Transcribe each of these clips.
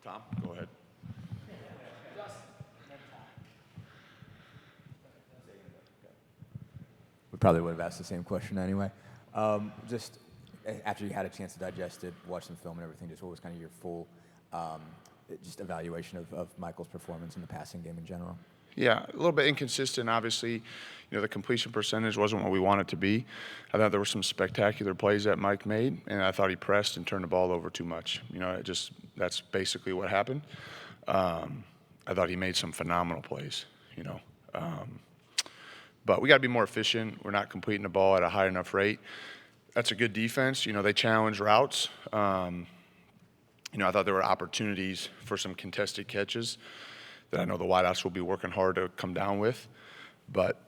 Tom, go ahead. We probably would have asked the same question anyway. Just after you had a chance to digest it, watch some film and everything, just what was kind of your full just evaluation of Michael's performance in the passing game in general? Yeah, a little bit inconsistent, obviously. The completion percentage wasn't what we want it to be. I thought there were some spectacular plays that Mike made, and I thought he pressed and turned the ball over too much. That's basically what happened. I thought he made some phenomenal plays, But we got to be more efficient. We're not completing the ball at a high enough rate. That's a good defense. They challenge routes. I thought there were opportunities for some contested catches that I know the wideouts will be working hard to come down with. But,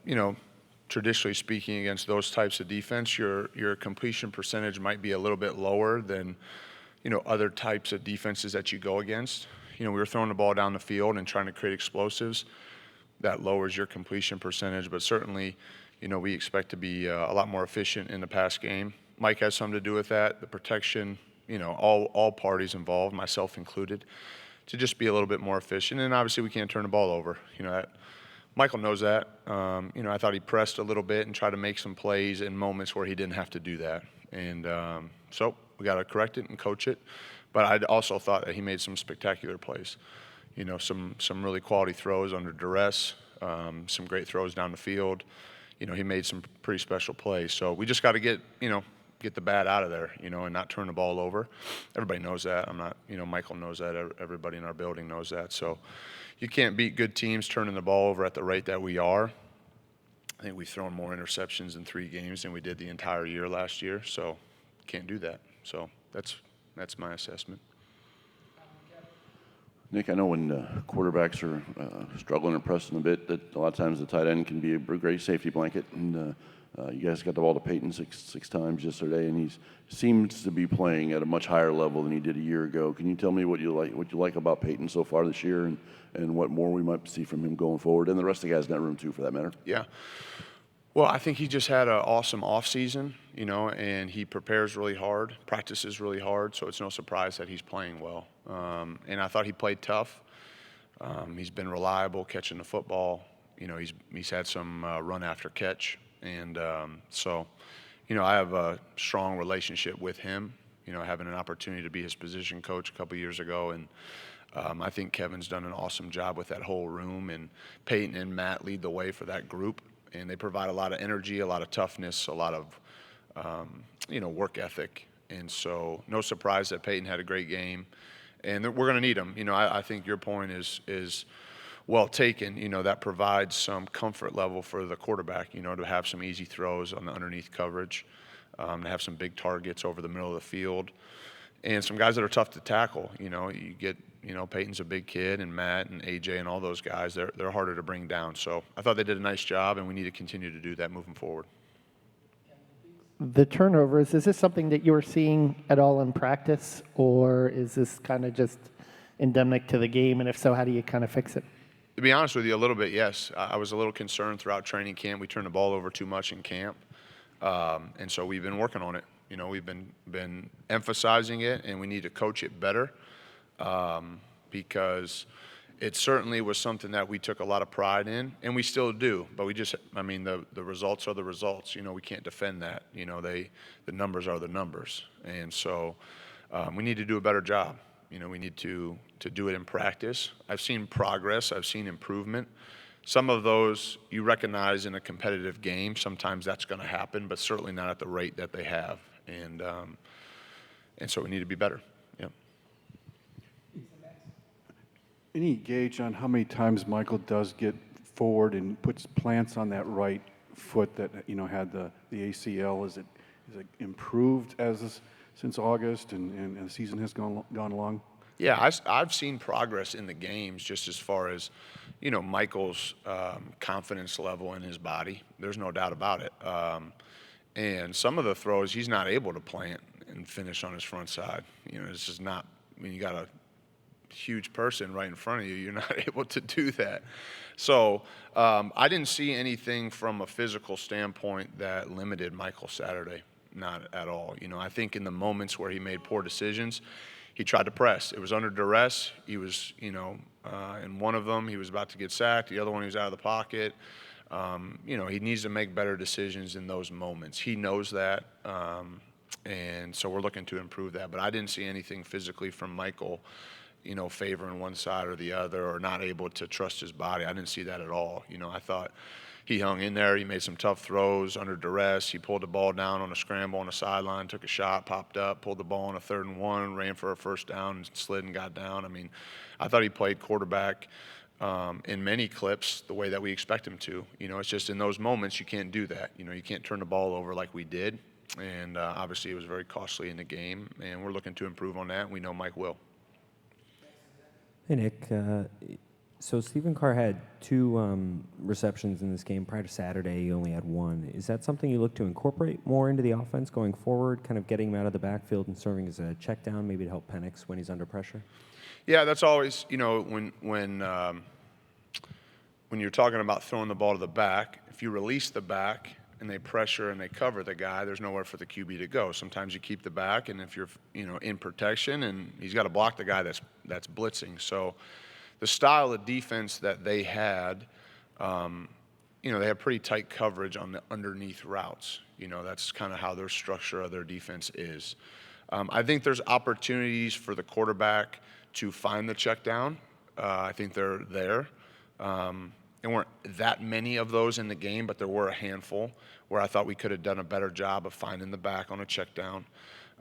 traditionally speaking, against those types of defense, your completion percentage might be a little bit lower than, other types of defenses that you go against. We were throwing the ball down the field and trying to create explosives. That lowers your completion percentage. But certainly, we expect to be a lot more efficient in the pass game. Mike has something to do with that. The protection, all parties involved, myself included, to just be a little bit more efficient. And obviously we can't turn the ball over. Michael knows that. I thought he pressed a little bit and tried to make some plays in moments where he didn't have to do that. And so we got to correct it and coach it. But I also thought that he made some spectacular plays. Some really quality throws under duress, some great throws down the field. He made some pretty special plays. So we just got to get the bat out of there, and not turn the ball over. Everybody knows that. Michael knows that. Everybody in our building knows that. So you can't beat good teams turning the ball over at the rate that we are. I think we've thrown more interceptions in 3 games than we did the entire year last year. So can't do that. So that's my assessment. Nick, I know when quarterbacks are struggling and pressing a bit, that a lot of times the tight end can be a great safety blanket. And you guys got the ball to Peyton six times yesterday, and he seems to be playing at a much higher level than he did a year ago. Can you tell me what you like about Peyton so far this year, and what more we might see from him going forward, and the rest of the guys in that room too, for that matter? Yeah. Well, I think he just had an awesome offseason, and he prepares really hard, practices really hard, so it's no surprise that he's playing well. And I thought he played tough. He's been reliable catching the football. He's had some run after catch. And so, I have a strong relationship with him, having an opportunity to be his position coach a couple years ago. And I think Kevin's done an awesome job with that whole room. And Peyton and Matt lead the way for that group. And they provide a lot of energy, a lot of toughness, a lot of, work ethic. And so no surprise that Peyton had a great game. And we're going to need him. I think your point is well taken. That provides some comfort level for the quarterback, to have some easy throws on the underneath coverage, to have some big targets over the middle of the field, and some guys that are tough to tackle. You get, Peyton's a big kid, and Matt and AJ and all those guys, they're harder to bring down. So I thought they did a nice job, and we need to continue to do that moving forward. The turnovers, is this something that you're seeing at all in practice, or is this kind of just endemic to the game? And if so, how do you kind of fix it? To be honest with you, a little bit, yes. I was a little concerned throughout training camp. We turned the ball over too much in camp, and so we've been working on it. We've been emphasizing it, and we need to coach it better, because it certainly was something that we took a lot of pride in, and we still do. But the results are the results. We can't defend that. The numbers are the numbers, and so we need to do a better job. We need to do it in practice. I've seen progress. I've seen improvement. Some of those you recognize in a competitive game. Sometimes that's going to happen, but certainly not at the rate that they have. And so we need to be better. Yeah. Any gauge on how many times Michael does get forward and plants on that right foot that had the ACL? Is it improved since August and the season has gone along? Yeah, I've seen progress in the games, just as far as Michael's confidence level in his body. There's no doubt about it. And some of the throws he's not able to plant and finish on his front side. It's just not. You got a huge person right in front of you. You're not able to do that. So I didn't see anything from a physical standpoint that limited Michael Saturday. Not at all. I think in the moments where he made poor decisions, he tried to press. It was under duress. He was, in one of them, he was about to get sacked. The other one, he was out of the pocket. He needs to make better decisions in those moments. He knows that, and so we're looking to improve that. But I didn't see anything physically from Michael, favoring one side or the other or not able to trust his body. I didn't see that at all. I thought he hung in there. He made some tough throws under duress. He pulled the ball down on a scramble on the sideline, took a shot, popped up, pulled the ball on a 3rd and 1, ran for a first down, and slid and got down. I mean, I thought he played quarterback in many clips the way that we expect him to. It's just in those moments you can't do that. You can't turn the ball over like we did. And obviously it was very costly in the game, and we're looking to improve on that, and we know Mike will. Hey, Nick. So Stephen Carr had 2 receptions in this game. Prior to Saturday, he only had 1. Is that something you look to incorporate more into the offense going forward, kind of getting him out of the backfield and serving as a check down, maybe to help Penix when he's under pressure? Yeah, that's always, when you're talking about throwing the ball to the back, if you release the back and they pressure and they cover the guy, there's nowhere for the QB to go. Sometimes you keep the back, and if you're, in protection, and he's got to block the guy that's blitzing. So the style of defense that they had, they have pretty tight coverage on the underneath routes. That's kind of how their structure of their defense is. I think there's opportunities for the quarterback to find the check down. I think they're there. There weren't that many of those in the game, but there were a handful where I thought we could have done a better job of finding the back on a check down.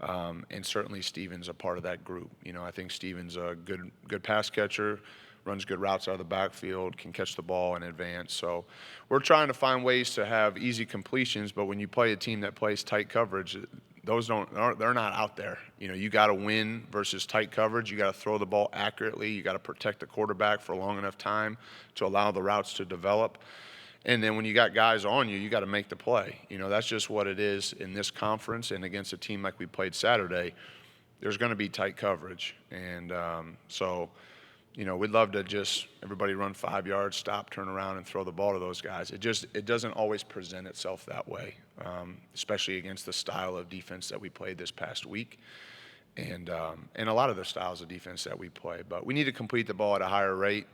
And certainly Steven's a part of that group. I think Steven's a good pass catcher, runs good routes out of the backfield, can catch the ball in advance. So we're trying to find ways to have easy completions, but when you play a team that plays tight coverage, they're not out there. You got to win versus tight coverage. You got to throw the ball accurately. You got to protect the quarterback for a long enough time to allow the routes to develop. And then when you got guys on you, you got to make the play. That's just what it is in this conference, and against a team like we played Saturday, there's going to be tight coverage. And we'd love to just everybody run 5 yards, stop, turn around, and throw the ball to those guys. It doesn't always present itself that way, especially against the style of defense that we played this past week, and a lot of the styles of defense that we play. But we need to complete the ball at a higher rate.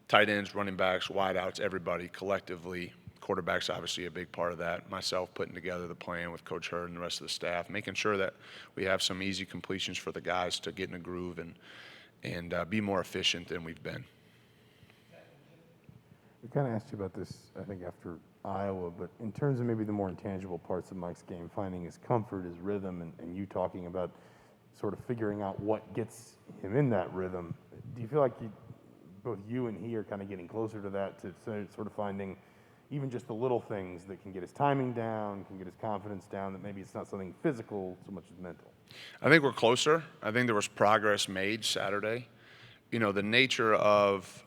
Tight ends, running backs, wideouts, everybody collectively. Quarterback's obviously a big part of that. Myself putting together the plan with Coach Hurd and the rest of the staff, making sure that we have some easy completions for the guys to get in a groove and be more efficient than we've been. We kind of asked you about this, I think, after Iowa, but in terms of maybe the more intangible parts of Mike's game, finding his comfort, his rhythm, and you talking about sort of figuring out what gets him in that rhythm, do you feel like both you and he are kind of getting closer to that, to sort of finding even just the little things that can get his timing down, can get his confidence down, that maybe it's not something physical so much as mental? I think we're closer. I think there was progress made Saturday. The nature of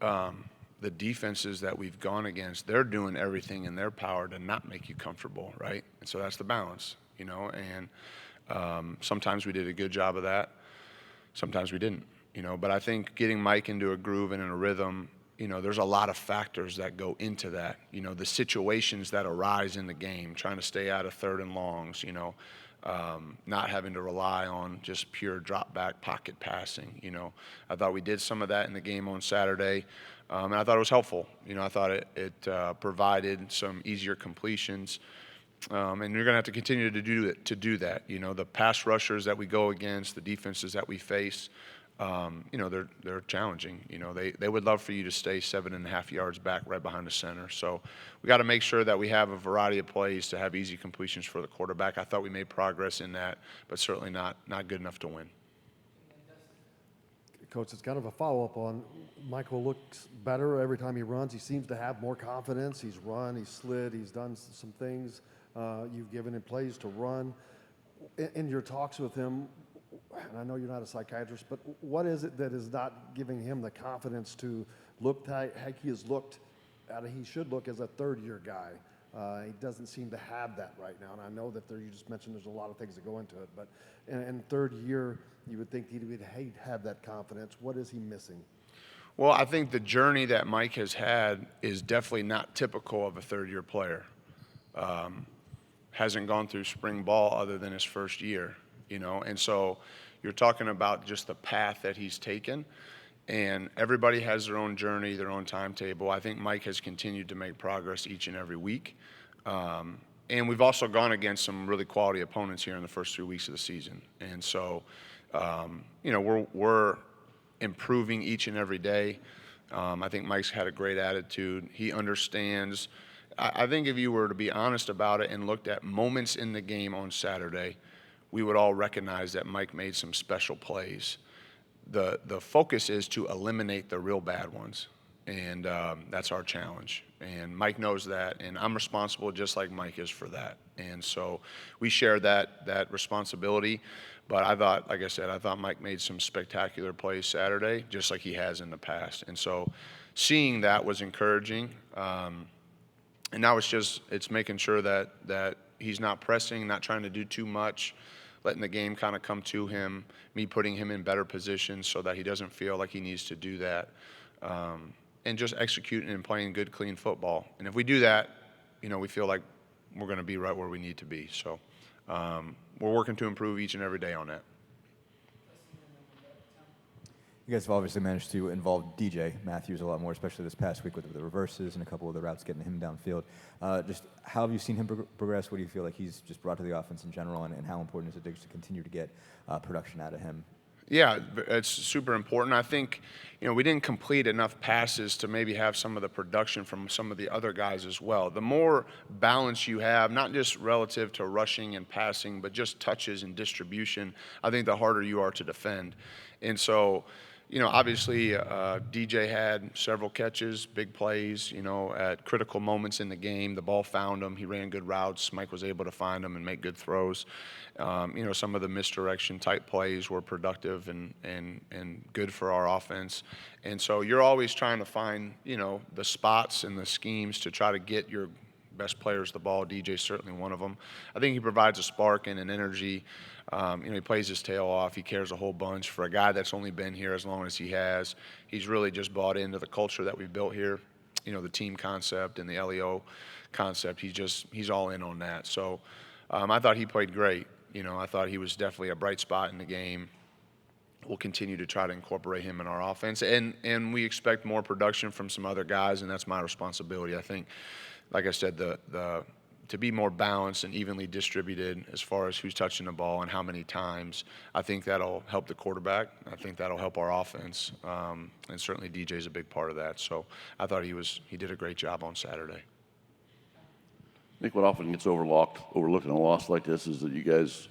the defenses that we've gone against, they're doing everything in their power to not make you comfortable, right? And so that's the balance, and sometimes we did a good job of that. Sometimes we didn't, but I think getting Mike into a groove and in a rhythm, there's a lot of factors that go into that. The situations that arise in the game, trying to stay out of 3rd and longs, not having to rely on just pure drop back pocket passing. I thought we did some of that in the game on Saturday, and I thought it was helpful. I thought it provided some easier completions, and you're going to have to continue to do that. The pass rushers that we go against, the defenses that we face, they're challenging. They would love for you to stay 7.5 yards back right behind the center. So we got to make sure that we have a variety of plays to have easy completions for the quarterback. I thought we made progress in that, but certainly not good enough to win. Coach, it's kind of a follow-up on Michael looks better every time he runs. He seems to have more confidence. He's run, he's slid, he's done some things. You've given him plays to run. In your talks with him, and I know you're not a psychiatrist, but what is it that is not giving him the confidence to look like he has looked, he should look as a third-year guy? He doesn't seem to have that right now. And I know that you just mentioned there's a lot of things that go into it, but in third year, you would think he'd have that confidence. What is he missing? Well, I think the journey that Mike has had is definitely not typical of a third-year player. Hasn't gone through spring ball other than his first year, and so, you're talking about just the path that he's taken. And everybody has their own journey, their own timetable. I think Mike has continued to make progress each and every week. And we've also gone against some really quality opponents here in the first 3 weeks of the season. And so, we're improving each and every day. I think Mike's had a great attitude. He understands. I think if you were to be honest about it and looked at moments in the game on Saturday, we would all recognize that Mike made some special plays. The focus is to eliminate the real bad ones, and that's our challenge. And Mike knows that, and I'm responsible just like Mike is for that. And so we share that responsibility. But I thought, like I said, I thought Mike made some spectacular plays Saturday, just like he has in the past. And so seeing that was encouraging. And now it's making sure that he's not pressing, not trying to do too much, letting the game kind of come to him, me putting him in better positions so that he doesn't feel like he needs to do that, and just executing and playing good, clean football. And if we do that, we feel like we're going to be right where we need to be. So we're working to improve each and every day on that. You guys have obviously managed to involve DJ Matthews a lot more, especially this past week with the reverses and a couple of the routes getting him downfield. Just how have you seen him progress? What do you feel like he's just brought to the offense in general, and how important is it to continue to get production out of him? Yeah, it's super important. I think, we didn't complete enough passes to maybe have some of the production from some of the other guys as well. The more balance you have, not just relative to rushing and passing, but just touches and distribution, I think the harder you are to defend. And so, obviously DJ had several catches, big plays, at critical moments in the game. The ball found him. He ran good routes. Mike was able to find him and make good throws. Some of the misdirection type plays were productive and good for our offense. And so you're always trying to find, the spots and the schemes to try to get your best players the ball. DJ's certainly one of them. I think he provides a spark and an energy. He plays his tail off. He cares a whole bunch. For a guy that's only been here as long as he has, he's really just bought into the culture that we've built here, the team concept and the LEO concept. He's all in on that. So I thought he played great. I thought he was definitely a bright spot in the game. We'll continue to try to incorporate him in our offense. And we expect more production from some other guys, and that's my responsibility. I think, like I said, to be more balanced and evenly distributed as far as who's touching the ball and how many times, I think that'll help the quarterback. I think that'll help our offense. And certainly DJ's a big part of that. So I thought he did a great job on Saturday. I think what often gets overlooked in a loss like this is that you guys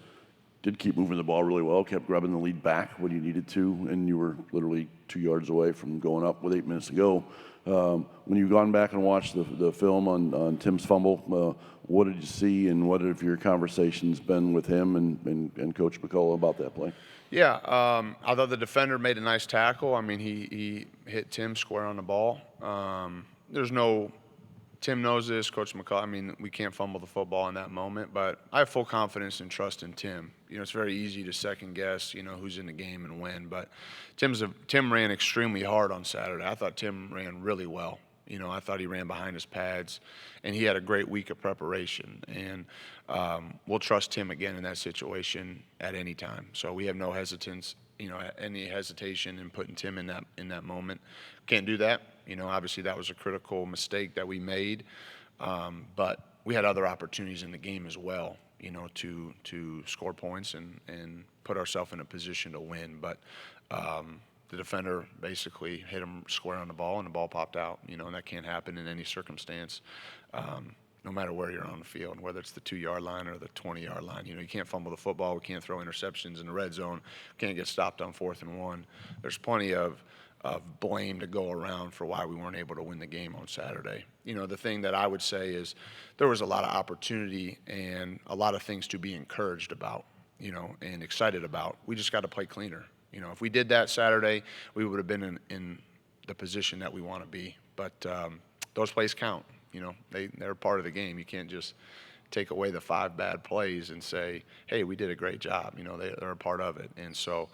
did keep moving the ball really well, kept grabbing the lead back when you needed to, and you were literally 2 yards away from going up with 8 minutes to go. When you've gone back and watched the film on Tim's fumble, what did you see, and what have your conversations been with him and Coach McCullough about that play? Yeah, I thought the defender made a nice tackle. I mean, he hit Tim square on the ball. Tim knows this, Coach McCullough. I mean, we can't fumble the football in that moment, but I have full confidence and trust in Tim. It's very easy to second guess, who's in the game and when. But Tim ran extremely hard on Saturday. I thought Tim ran really well. I thought he ran behind his pads, and he had a great week of preparation. And we'll trust Tim again in that situation at any time. So we have no hesitance, any hesitation in putting Tim in that moment. Can't do that. Obviously that was a critical mistake that we made, but we had other opportunities in the game as well, to score points and put ourselves in a position to win. But the defender basically hit him square on the ball, and the ball popped out, and that can't happen in any circumstance, no matter where you're on the field, whether it's the 2-yard line or the 20-yard line. You can't fumble the football. We can't throw interceptions in the red zone. We can't get stopped on 4th and 1. There's plenty of blame to go around for why we weren't able to win the game on Saturday. The thing that I would say is there was a lot of opportunity and a lot of things to be encouraged about, and excited about. We just got to play cleaner. If we did that Saturday, we would have been in the position that we want to be. But those plays count. They're part of the game. You can't just take away the 5 bad plays and say, hey, we did a great job. They're a part of it. And so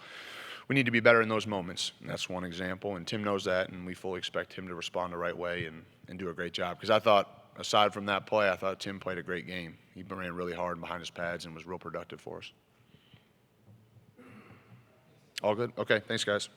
we need to be better in those moments. And that's one example. And Tim knows that, and we fully expect him to respond the right way and do a great job. Because I thought, aside from that play, I thought Tim played a great game. He ran really hard behind his pads and was real productive for us. All good? Okay, thanks, guys.